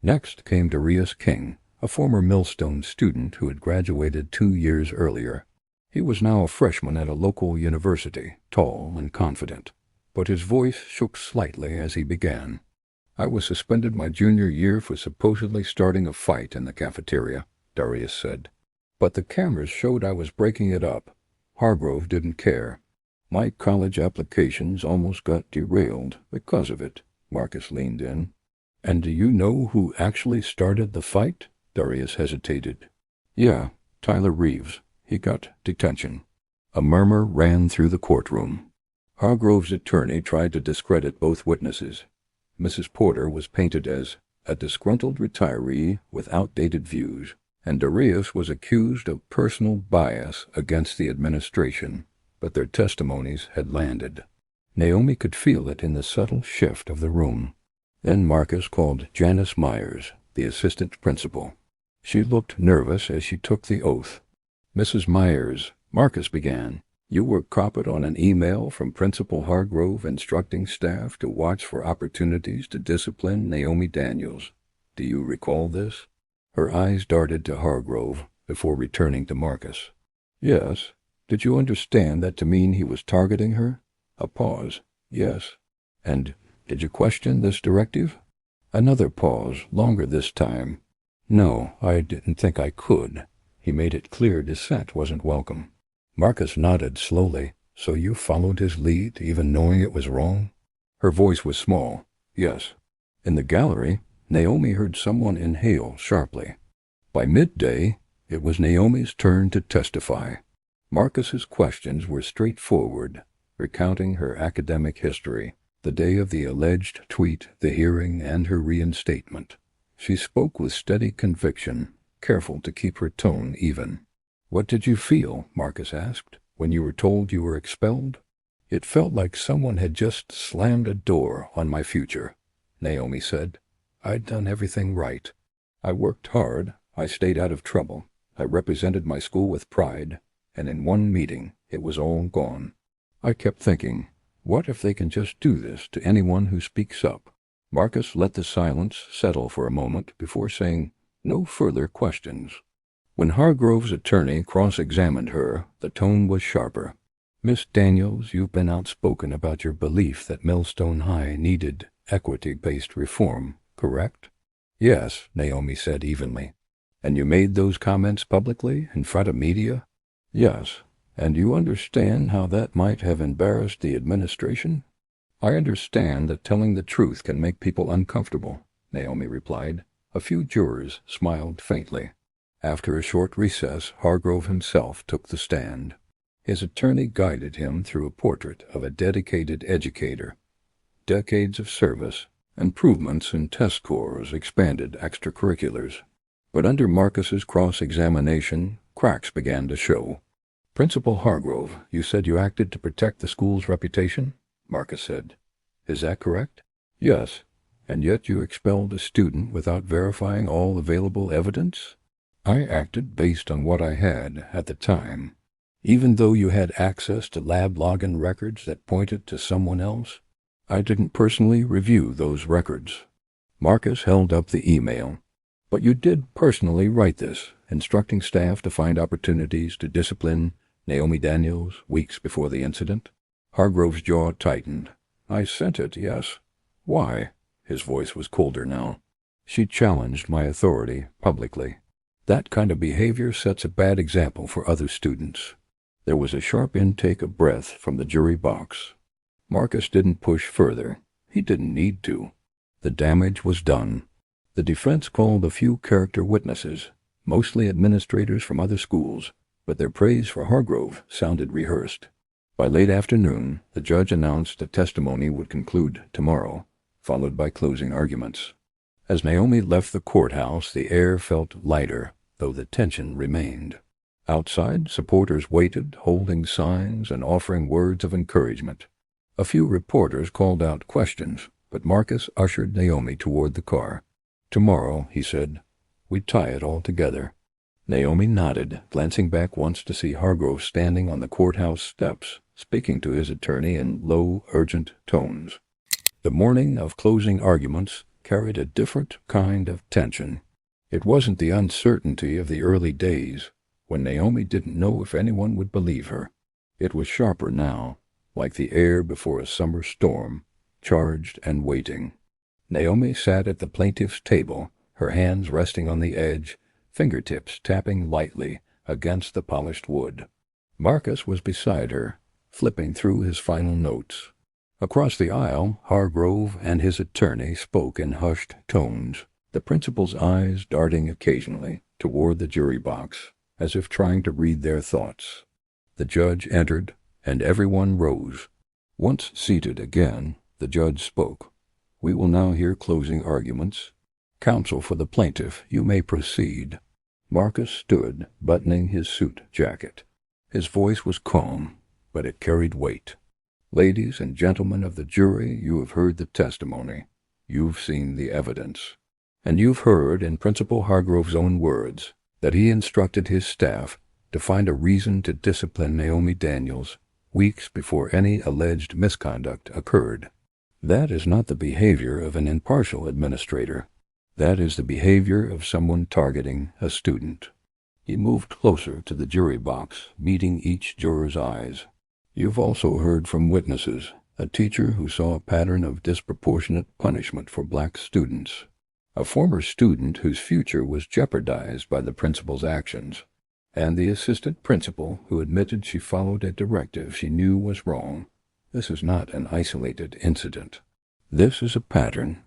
Next came Darius King, a former Millstone student who had graduated 2 years earlier. He was now a freshman at a local university, tall and confident, but his voice shook slightly as he began. I was suspended my junior year for supposedly starting a fight in the cafeteria, Darius said. But the cameras showed I was breaking it up. Hargrove didn't care. My college applications almost got derailed because of it. Marcus leaned in. And do you know who actually started the fight? Darius hesitated. Yeah, Tyler Reeves. He got detention. A murmur ran through the courtroom. Hargrove's attorney tried to discredit both witnesses. Mrs. Porter was painted as a disgruntled retiree with outdated views, and Darius was accused of personal bias against the administration, but their testimonies had landed. Naomi could feel it in the subtle shift of the room. Then Marcus called Janice Myers, the assistant principal. She looked nervous as she took the oath. Mrs. Myers, Marcus began, you were copied on an email from Principal Hargrove instructing staff to watch for opportunities to discipline Naomi Daniels. Do you recall this? Her eyes darted to Hargrove before returning to Marcus. Yes. Did you understand that to mean he was targeting her? A pause. Yes. And did you question this directive? Another pause, longer this time. No, I didn't think I could. He made it clear dissent wasn't welcome. Marcus nodded slowly. So you followed his lead, even knowing it was wrong? Her voice was small. Yes. In the gallery, Naomi heard someone inhale sharply. By midday, it was Naomi's turn to testify. Marcus's questions were straightforward, recounting her academic history, the day of the alleged tweet, the hearing, and her reinstatement. She spoke with steady conviction, careful to keep her tone even. What did you feel, Marcus asked, when you were told you were expelled? It felt like someone had just slammed a door on my future, Naomi said. I'd done everything right. I worked hard, I stayed out of trouble, I represented my school with pride, and in one meeting it was all gone. I kept thinking, what if they can just do this to anyone who speaks up? Marcus let the silence settle for a moment before saying, no further questions. When Hargrove's attorney cross-examined her, the tone was sharper. Miss Daniels, you've been outspoken about your belief that Millstone High needed equity-based reform, correct? Yes, Naomi said evenly. And you made those comments publicly, in front of media? Yes. And you understand how that might have embarrassed the administration? I understand that telling the truth can make people uncomfortable, Naomi replied. A few jurors smiled faintly. After a short recess, Hargrove himself took the stand. His attorney guided him through a portrait of a dedicated educator. Decades of service, improvements in test scores, expanded extracurriculars. But under Marcus's cross-examination, cracks began to show. Principal Hargrove, you said you acted to protect the school's reputation? Marcus said. Is that correct? Yes. And yet you expelled a student without verifying all available evidence? I acted based on what I had at the time. Even though you had access to lab login records that pointed to someone else, I didn't personally review those records. Marcus held up the email. But you did personally write this, instructing staff to find opportunities to discipline Naomi Daniels weeks before the incident? Hargrove's jaw tightened. I sent it, yes. Why? His voice was colder now. She challenged my authority publicly. That kind of behavior sets a bad example for other students. There was a sharp intake of breath from the jury box. Marcus didn't push further. He didn't need to. The damage was done. The defense called a few character witnesses, mostly administrators from other schools, but their praise for Hargrove sounded rehearsed. By late afternoon, the judge announced that testimony would conclude tomorrow, followed by closing arguments. As Naomi left the courthouse, the air felt lighter, though the tension remained. Outside, supporters waited, holding signs and offering words of encouragement. A few reporters called out questions, but Marcus ushered Naomi toward the car. Tomorrow, he said, we tie it all together. Naomi nodded, glancing back once to see Hargrove standing on the courthouse steps, speaking to his attorney in low, urgent tones. The morning of closing arguments carried a different kind of tension. It wasn't the uncertainty of the early days, when Naomi didn't know if anyone would believe her. It was sharper now, like the air before a summer storm, charged and waiting. Naomi sat at the plaintiff's table, her hands resting on the edge, fingertips tapping lightly against the polished wood. Marcus was beside her, flipping through his final notes. Across the aisle, Hargrove and his attorney spoke in hushed tones, the principal's eyes darting occasionally toward the jury box, as if trying to read their thoughts. The judge entered, and everyone rose. Once seated again, the judge spoke. We will now hear closing arguments. Counsel for the plaintiff, you may proceed. Marcus stood, buttoning his suit jacket. His voice was calm, but it carried weight. Ladies and gentlemen of the jury, you have heard the testimony. You've seen the evidence. And you've heard, in Principal Hargrove's own words, that he instructed his staff to find a reason to discipline Naomi Daniels weeks before any alleged misconduct occurred. That is not the behavior of an impartial administrator. That is the behavior of someone targeting a student. He moved closer to the jury box, meeting each juror's eyes. You've also heard from witnesses, a teacher who saw a pattern of disproportionate punishment for black students, a former student whose future was jeopardized by the principal's actions, and the assistant principal who admitted she followed a directive she knew was wrong. This is not an isolated incident. This is a pattern.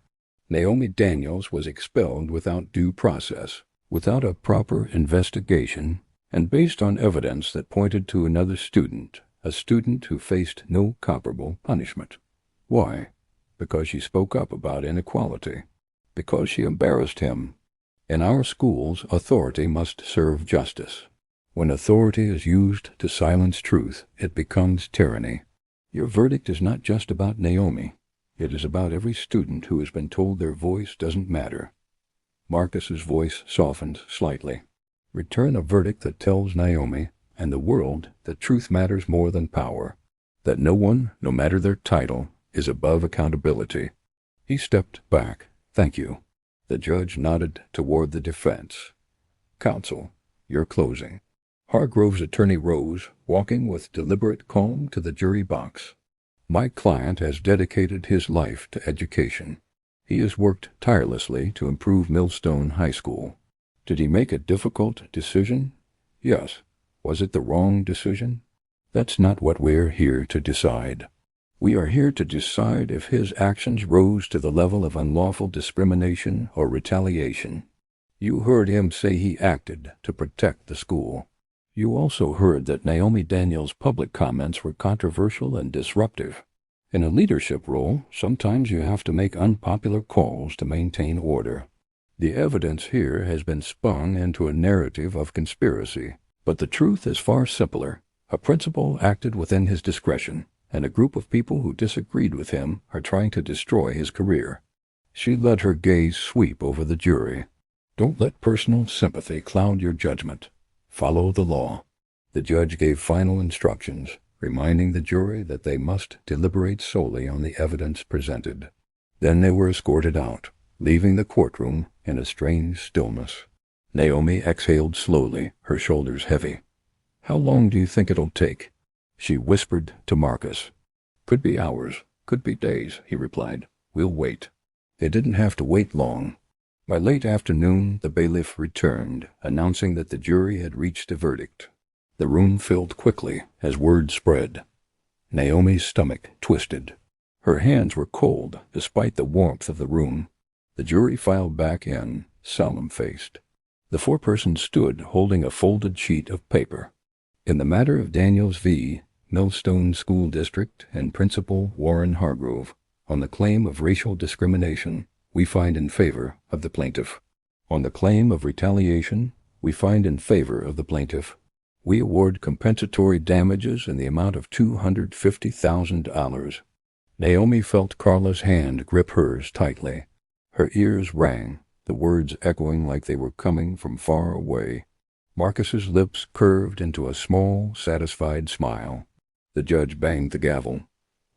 Naomi Daniels was expelled without due process, without a proper investigation, and based on evidence that pointed to another student, a student who faced no comparable punishment. Why? Because she spoke up about inequality. Because she embarrassed him. In our schools, authority must serve justice. When authority is used to silence truth, it becomes tyranny. Your verdict is not just about Naomi. It is about every student who has been told their voice doesn't matter. Marcus's voice softened slightly. Return a verdict that tells Naomi and the world that truth matters more than power, that no one, no matter their title, is above accountability. He stepped back. Thank you. The judge nodded toward the defense. Counsel, your closing. Hargrove's attorney rose, walking with deliberate calm to the jury box. My client has dedicated his life to education. He has worked tirelessly to improve Millstone High School. Did he make a difficult decision? Yes. Was it the wrong decision? That's not what we're here to decide. We are here to decide if his actions rose to the level of unlawful discrimination or retaliation. You heard him say he acted to protect the school. You also heard that Naomi Daniels' public comments were controversial and disruptive. In a leadership role, sometimes you have to make unpopular calls to maintain order. The evidence here has been spun into a narrative of conspiracy, but the truth is far simpler. A principal acted within his discretion, and a group of people who disagreed with him are trying to destroy his career. She let her gaze sweep over the jury. Don't let personal sympathy cloud your judgment. Follow the law. The judge gave final instructions, reminding the jury that they must deliberate solely on the evidence presented. Then they were escorted out, leaving the courtroom in a strange stillness. Naomi exhaled slowly, her shoulders heavy. "How long do you think it'll take?" she whispered to Marcus. "Could be hours, could be days," he replied. "We'll wait." They didn't have to wait long. By late afternoon, the bailiff returned, announcing that the jury had reached a verdict. The room filled quickly as word spread. Naomi's stomach twisted. Her hands were cold, despite the warmth of the room. The jury filed back in, solemn-faced. The foreperson stood holding a folded sheet of paper. In the matter of Daniels v. Millstone School District and Principal Warren Hargrove, on the claim of racial discrimination, we find in favor of the plaintiff. On the claim of retaliation, we find in favor of the plaintiff. We award compensatory damages in the amount of $250,000. Naomi felt Carla's hand grip hers tightly. Her ears rang, the words echoing like they were coming from far away. Marcus's lips curved into a small, satisfied smile. The judge banged the gavel.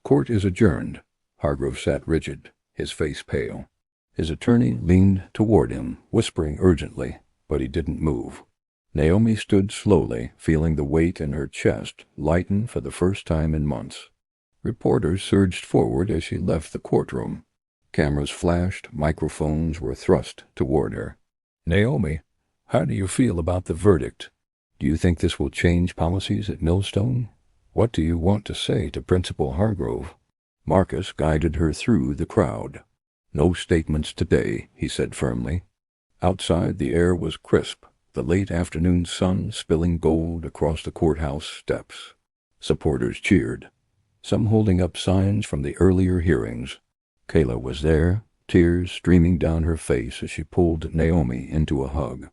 "Court is adjourned." Hargrove sat rigid, his face pale. His attorney leaned toward him, whispering urgently, but he didn't move. Naomi stood slowly, feeling the weight in her chest lighten for the first time in months. Reporters surged forward as she left the courtroom. Cameras flashed, microphones were thrust toward her. "Naomi, how do you feel about the verdict? Do you think this will change policies at Millstone? What do you want to say to Principal Hargrove?" Marcus guided her through the crowd. "No statements today," he said firmly. Outside, the air was crisp, the late afternoon sun spilling gold across the courthouse steps. Supporters cheered, some holding up signs from the earlier hearings. Kayla was there, tears streaming down her face as she pulled Naomi into a hug.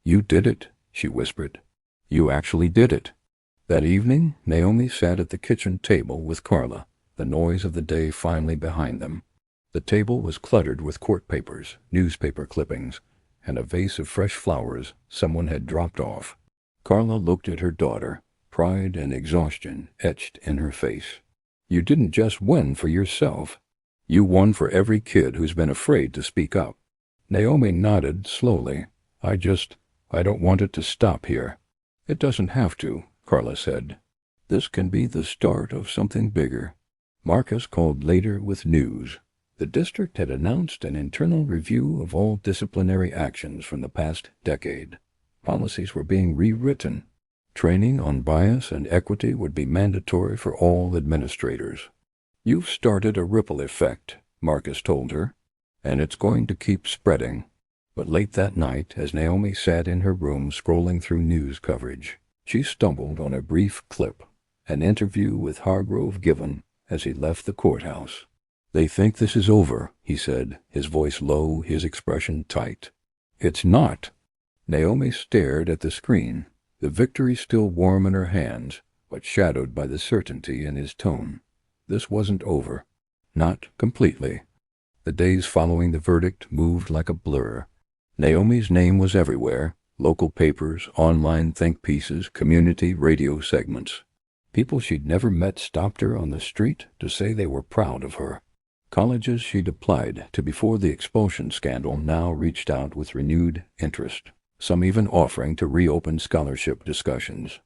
"You did it," she whispered. "You actually did it." That evening, Naomi sat at the kitchen table with Carla, the noise of the day finally behind them. The table was cluttered with court papers, newspaper clippings, and a vase of fresh flowers someone had dropped off. Carla looked at her daughter, pride and exhaustion etched in her face. "You didn't just win for yourself. You won for every kid who's been afraid to speak up." Naomi nodded slowly. I don't want it to stop here." "It doesn't have to," Carla said. "This can be the start of something bigger." Marcus called later with news. The district had announced an internal review of all disciplinary actions from the past decade. Policies were being rewritten. Training on bias and equity would be mandatory for all administrators. "You've started a ripple effect," Marcus told her, "and it's going to keep spreading." But late that night, as Naomi sat in her room scrolling through news coverage, she stumbled on a brief clip, an interview with Hargrove given as he left the courthouse. "They think this is over," he said, his voice low, his expression tight. "It's not." Naomi stared at the screen, the victory still warm in her hands, but shadowed by the certainty in his tone. This wasn't over. Not completely. The days following the verdict moved like a blur. Naomi's name was everywhere, local papers, online think pieces, community radio segments. People she'd never met stopped her on the street to say they were proud of her. Colleges she'd applied to before the expulsion scandal now reached out with renewed interest, some even offering to reopen scholarship discussions.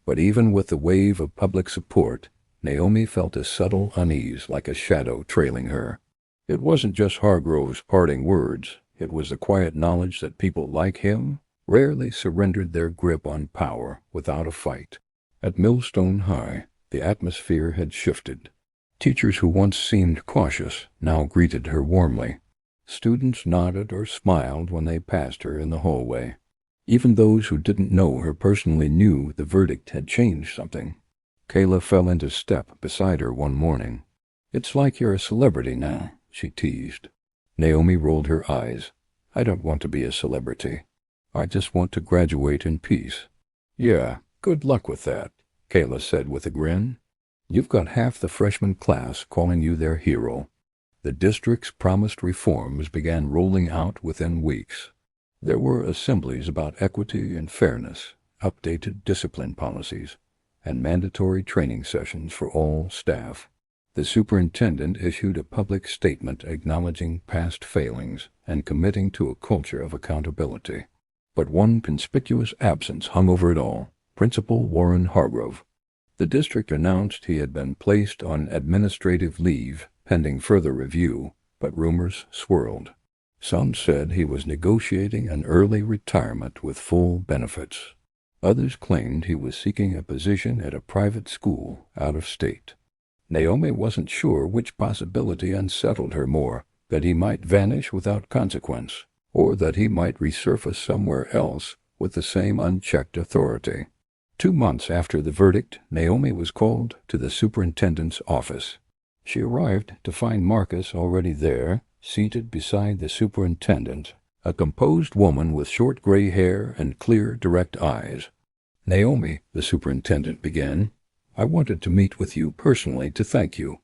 But even with the wave of public support, Naomi felt a subtle unease like a shadow trailing her. It wasn't just Hargrove's parting words. It was the quiet knowledge that people like him rarely surrendered their grip on power without a fight. At Millstone High, the atmosphere had shifted. Teachers who once seemed cautious now greeted her warmly. Students nodded or smiled when they passed her in the hallway. Even those who didn't know her personally knew the verdict had changed something. Kayla fell into step beside her one morning. "It's like you're a celebrity now," she teased. Naomi rolled her eyes. "I don't want to be a celebrity. I just want to graduate in peace." "Yeah, good luck with that," Kayla said with a grin. "You've got half the freshman class calling you their hero." The district's promised reforms began rolling out within weeks. There were assemblies about equity and fairness, updated discipline policies, and mandatory training sessions for all staff. The superintendent issued a public statement acknowledging past failings and committing to a culture of accountability. But one conspicuous absence hung over it all: Principal Warren Hargrove. The district announced he had been placed on administrative leave pending further review, but rumors swirled. Some said he was negotiating an early retirement with full benefits. Others claimed he was seeking a position at a private school out of state. Naomi wasn't sure which possibility unsettled her more, that he might vanish without consequence, or that he might resurface somewhere else with the same unchecked authority. 2 months after the verdict, Naomi was called to the superintendent's office. She arrived to find Marcus already there, seated beside the superintendent, a composed woman with short gray hair and clear, direct eyes. "Naomi," the superintendent began, "I wanted to meet with you personally to thank you.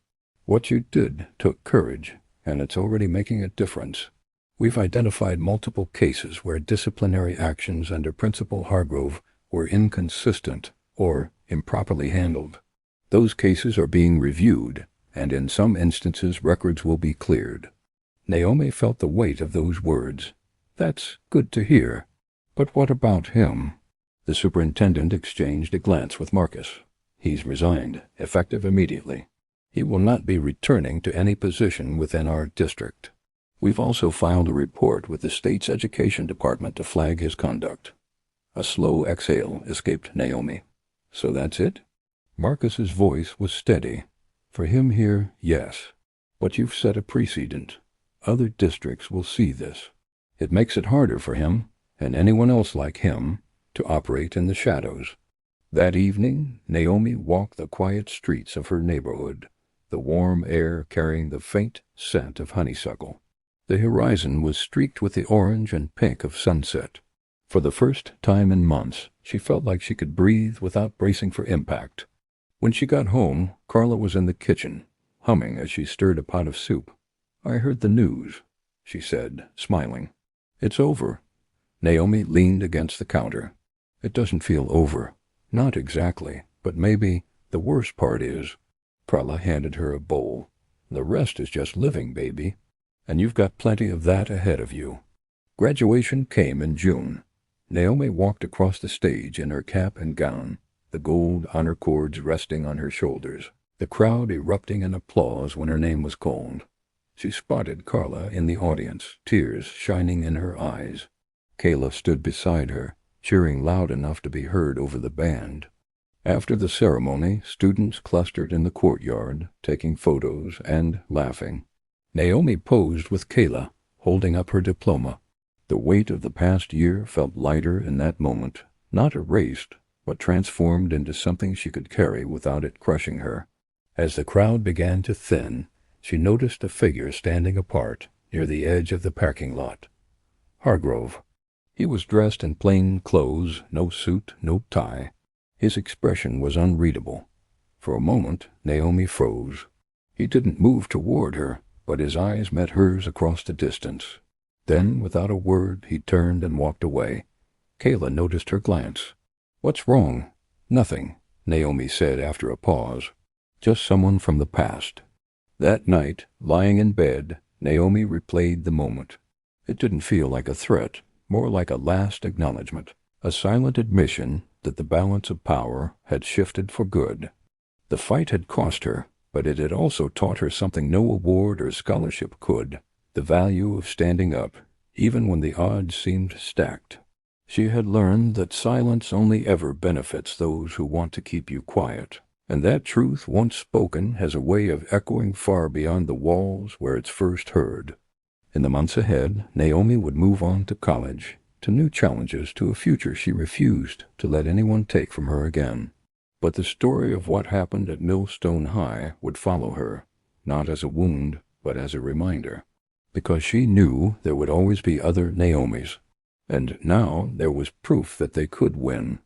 What you did took courage, and it's already making a difference. We've identified multiple cases where disciplinary actions under Principal Hargrove were inconsistent or improperly handled. Those cases are being reviewed, and in some instances records will be cleared." Naomi felt the weight of those words. "That's good to hear. But what about him?" The superintendent exchanged a glance with Marcus. "He's resigned, effective immediately. He will not be returning to any position within our district. We've also filed a report with the state's education department to flag his conduct." A slow exhale escaped Naomi. "So that's it?" Marcus's voice was steady. "For him here, yes. But you've set a precedent. Other districts will see this. It makes it harder for him, and anyone else like him, to operate in the shadows." That evening, Naomi walked the quiet streets of her neighborhood, the warm air carrying the faint scent of honeysuckle. The horizon was streaked with the orange and pink of sunset. For the first time in months, she felt like she could breathe without bracing for impact. When she got home, Carla was in the kitchen, humming as she stirred a pot of soup. "I heard the news," she said, smiling. "It's over." Naomi leaned against the counter. "It doesn't feel over. Not exactly, but maybe the worst part is." Carla handed her a bowl. "The rest is just living, baby. And you've got plenty of that ahead of you." Graduation came in June. Naomi walked across the stage in her cap and gown, the gold honor cords resting on her shoulders, the crowd erupting in applause when her name was called. She spotted Carla in the audience, tears shining in her eyes. Kayla stood beside her, cheering loud enough to be heard over the band. After the ceremony, students clustered in the courtyard, taking photos and laughing. Naomi posed with Kayla, holding up her diploma. The weight of the past year felt lighter in that moment, not erased, but transformed into something she could carry without it crushing her. As the crowd began to thin, she noticed a figure standing apart near the edge of the parking lot. Hargrove. He was dressed in plain clothes, no suit, no tie. His expression was unreadable. For a moment, Naomi froze. He didn't move toward her, but his eyes met hers across the distance. Then, without a word, he turned and walked away. Kayla noticed her glance. "What's wrong?" "Nothing," Naomi said after a pause. "Just someone from the past." That night, lying in bed, Naomi replayed the moment. It didn't feel like a threat, more like a last acknowledgement, a silent admission that the balance of power had shifted for good. The fight had cost her, but it had also taught her something no award or scholarship could: the value of standing up, even when the odds seemed stacked. She had learned that silence only ever benefits those who want to keep you quiet, and that truth once spoken has a way of echoing far beyond the walls where it's first heard. In the months ahead, Naomi would move on to college, to new challenges, to a future she refused to let anyone take from her again. But the story of what happened at Millstone High would follow her, not as a wound, but as a reminder, because she knew there would always be other Naomis. And now there was proof that they could win.